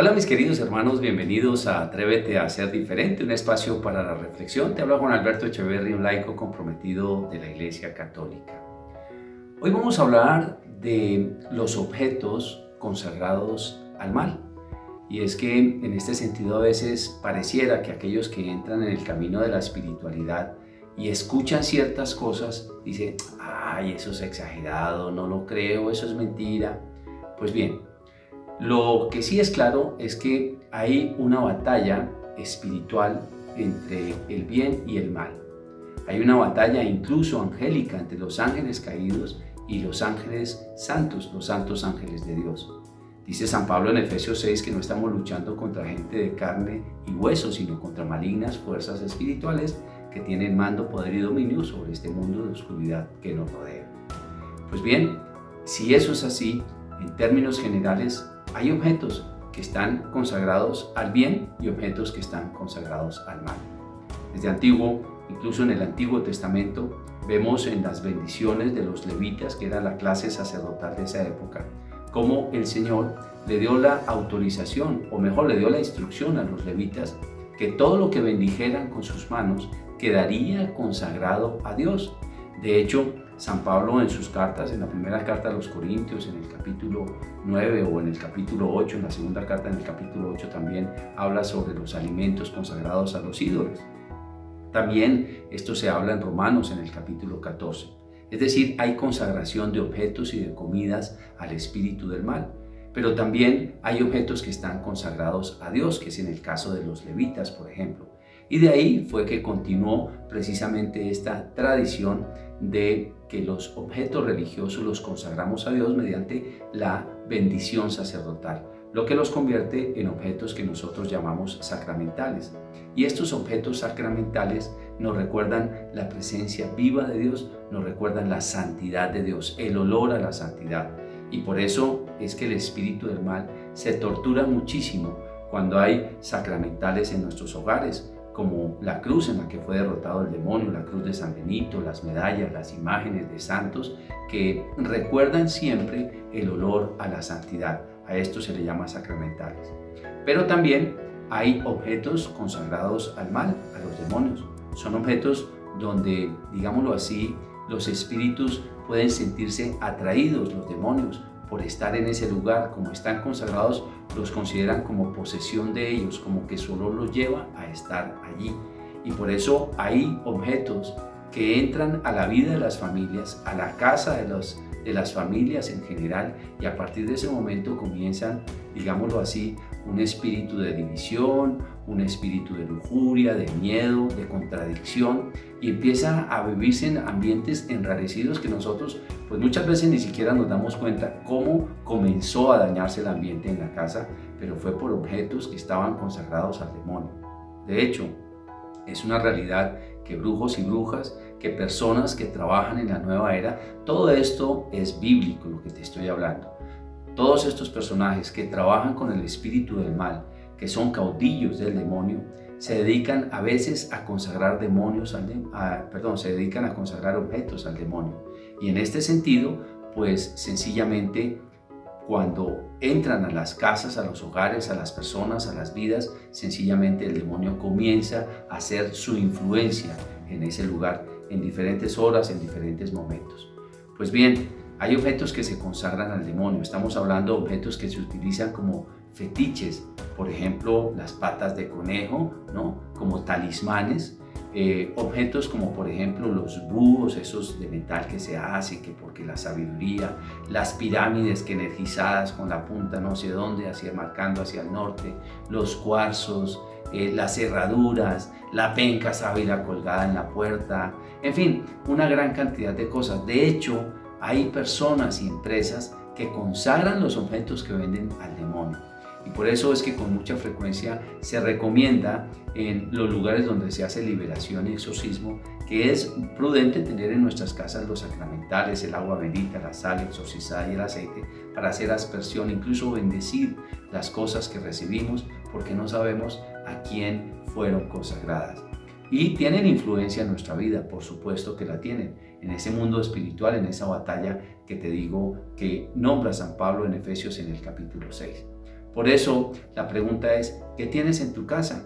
Hola mis queridos hermanos, bienvenidos a Atrévete a ser diferente, un espacio para la reflexión. Te habla Juan Alberto Echeverry, un laico comprometido de la Iglesia Católica. Hoy vamos a hablar de los objetos consagrados al mal. Y es que en este sentido a veces pareciera que aquellos que entran en el camino de la espiritualidad y escuchan ciertas cosas, dicen, ay, eso es exagerado, no lo creo, eso es mentira. Pues bien, lo que sí es claro es que hay una batalla espiritual entre el bien y el mal. Hay una batalla incluso angélica entre los ángeles caídos y los ángeles santos, los santos ángeles de Dios. Dice San Pablo en Efesios 6 que no estamos luchando contra gente de carne y hueso, sino contra malignas fuerzas espirituales que tienen mando, poder y dominio sobre este mundo de oscuridad que nos rodea. Pues bien, si eso es así, en términos generales, hay objetos que están consagrados al bien y objetos que están consagrados al mal. Desde antiguo, incluso en el Antiguo Testamento, vemos en las bendiciones de los levitas, que era la clase sacerdotal de esa época, cómo el Señor le dio la autorización, o mejor, le dio la instrucción a los levitas, que todo lo que bendijeran con sus manos quedaría consagrado a Dios. De hecho, San Pablo en sus cartas, en la primera carta a los Corintios, en el capítulo 9 o en el capítulo 8, en la segunda carta en el capítulo 8 también habla sobre los alimentos consagrados a los ídolos. También esto se habla en Romanos en el capítulo 14. Es decir, hay consagración de objetos y de comidas al espíritu del mal. Pero también hay objetos que están consagrados a Dios, que es en el caso de los levitas, por ejemplo. Y de ahí fue que continuó precisamente esta tradición de que los objetos religiosos los consagramos a Dios mediante la bendición sacerdotal, lo que los convierte en objetos que nosotros llamamos sacramentales. Y estos objetos sacramentales nos recuerdan la presencia viva de Dios, nos recuerdan la santidad de Dios, el olor a la santidad. Y por eso es que el espíritu del mal se tortura muchísimo cuando hay sacramentales en nuestros hogares, como la cruz en la que fue derrotado el demonio, la cruz de San Benito, las medallas, las imágenes de santos que recuerdan siempre el olor a la santidad. A esto se le llama sacramentales. Pero también hay objetos consagrados al mal, a los demonios. Son objetos donde, digámoslo así, los espíritus pueden sentirse atraídos, los demonios, por estar en ese lugar. Como están consagrados, los consideran como posesión de ellos, como que su olor los lleva a estar allí. Y por eso hay objetos que entran a la vida de las familias, a la casa de las familias en general, y a partir de ese momento comienzan, digámoslo así, un espíritu de división, un espíritu de lujuria, de miedo, de contradicción, y empieza a vivirse en ambientes enrarecidos que nosotros pues muchas veces ni siquiera nos damos cuenta cómo comenzó a dañarse el ambiente en la casa, pero fue por objetos que estaban consagrados al demonio. De hecho, es una realidad que brujos y brujas, que personas que trabajan en la nueva era, todo esto es bíblico lo que te estoy hablando. Todos estos personajes que trabajan con el espíritu del mal, que son caudillos del demonio, se dedican a veces a consagrar se dedican a consagrar objetos al demonio. Y en este sentido, pues sencillamente cuando entran a las casas, a los hogares, a las personas, a las vidas, sencillamente el demonio comienza a hacer su influencia en ese lugar, en diferentes horas, en diferentes momentos. Pues bien, hay objetos que se consagran al demonio. Estamos hablando de objetos que se utilizan como fetiches, por ejemplo, las patas de conejo, ¿no? Como talismanes. Objetos como por ejemplo los búhos, esos de metal que se hacen, que porque la sabiduría, las pirámides que energizadas con la punta no sé dónde, marcando hacia el norte, los cuarzos, las cerraduras, la penca sábila colgada en la puerta, en fin, una gran cantidad de cosas. De hecho, hay personas y empresas que consagran los objetos que venden al demonio. Y por eso es que con mucha frecuencia se recomienda en los lugares donde se hace liberación y exorcismo que es prudente tener en nuestras casas los sacramentales, el agua bendita, la sal exorcizada y el aceite para hacer aspersión, incluso bendecir las cosas que recibimos, porque no sabemos a quién fueron consagradas. Y tienen influencia en nuestra vida, por supuesto que la tienen, en ese mundo espiritual, en esa batalla que te digo que nombra San Pablo en Efesios en el capítulo 6. Por eso la pregunta es, ¿qué tienes en tu casa?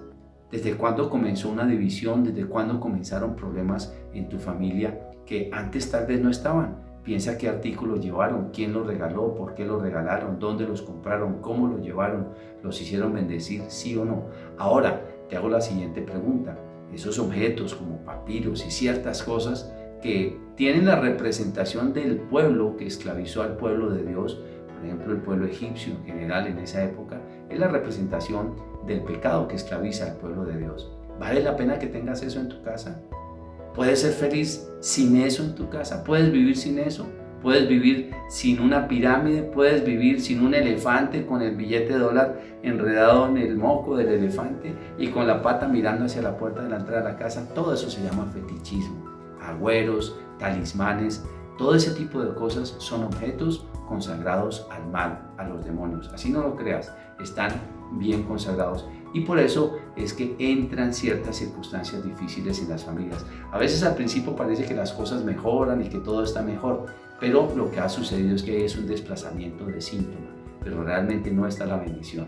¿Desde cuándo comenzó una división? ¿Desde cuándo comenzaron problemas en tu familia que antes tal vez no estaban? Piensa qué artículos llevaron, quién los regaló, por qué los regalaron, dónde los compraron, cómo los llevaron, los hicieron bendecir, sí o no. Ahora, te hago la siguiente pregunta. Esos objetos como papiros y ciertas cosas que tienen la representación del pueblo que esclavizó al pueblo de Dios, por ejemplo el pueblo egipcio en general en esa época, es la representación del pecado que esclaviza al pueblo de Dios. ¿Vale la pena que tengas eso en tu casa? ¿Puedes ser feliz sin eso en tu casa? ¿Puedes vivir sin eso? ¿Puedes vivir sin una pirámide? ¿Puedes vivir sin un elefante con el billete de dólar enredado en el moco del elefante y con la pata mirando hacia la puerta de la entrada de la casa? Todo eso se llama fetichismo. Agüeros, talismanes, todo ese tipo de cosas son objetos consagrados al mal, a los demonios. Así no lo creas, están bien consagrados. Y por eso es que entran ciertas circunstancias difíciles en las familias. A veces al principio parece que las cosas mejoran y que todo está mejor, pero lo que ha sucedido es que es un desplazamiento de síntomas, pero realmente no está la bendición.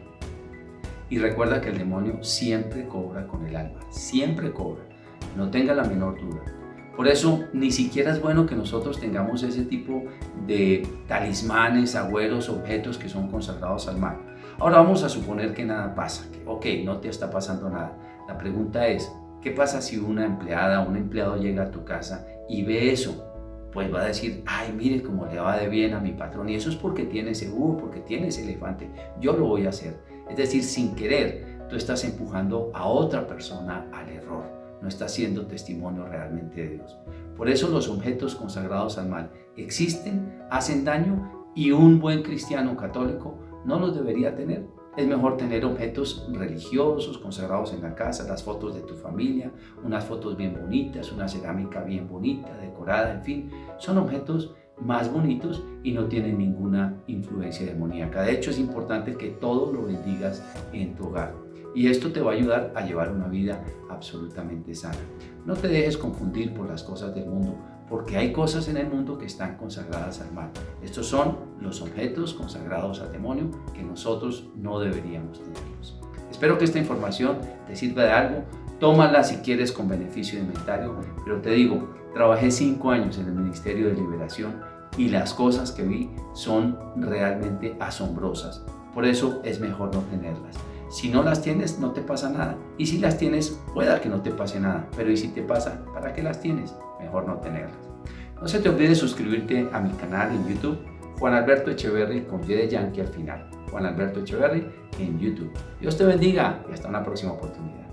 Y recuerda que el demonio siempre cobra con el alma, siempre cobra, no tenga la menor duda. Por eso ni siquiera es bueno que nosotros tengamos ese tipo de talismanes, agüeros, objetos que son consagrados al mal. Ahora vamos a suponer que nada pasa, que no te está pasando nada. La pregunta es, ¿qué pasa si una empleada o un empleado llega a tu casa y ve eso? Pues va a decir, ay, mire cómo le va de bien a mi patrón, y eso es porque tiene ese búho, porque tiene ese elefante, yo lo voy a hacer. Es decir, sin querer, tú estás empujando a otra persona al error. No está siendo testimonio realmente de Dios. Por eso los objetos consagrados al mal existen, hacen daño y un buen cristiano católico no los debería tener. Es mejor tener objetos religiosos consagrados en la casa, las fotos de tu familia, unas fotos bien bonitas, una cerámica bien bonita, decorada, en fin. Son objetos más bonitos y no tienen ninguna influencia demoníaca. De hecho, es importante que todo lo bendigas en tu hogar. Y esto te va a ayudar a llevar una vida absolutamente sana. No te dejes confundir por las cosas del mundo, porque hay cosas en el mundo que están consagradas al mal. Estos son los objetos consagrados al demonio que nosotros no deberíamos tenerlos. Espero que esta información te sirva de algo. Tómala si quieres con beneficio de inventario, pero te digo, trabajé 5 años en el Ministerio de Liberación y las cosas que vi son realmente asombrosas. Por eso es mejor no tenerlas. Si no las tienes, no te pasa nada. Y si las tienes, pueda que no te pase nada. Pero ¿y si te pasa? ¿Para qué las tienes? Mejor no tenerlas. No se te olvide suscribirte a mi canal en YouTube, Juan Alberto Echeverry con Y de Yankee al final. Juan Alberto Echeverry en YouTube. Dios te bendiga y hasta una próxima oportunidad.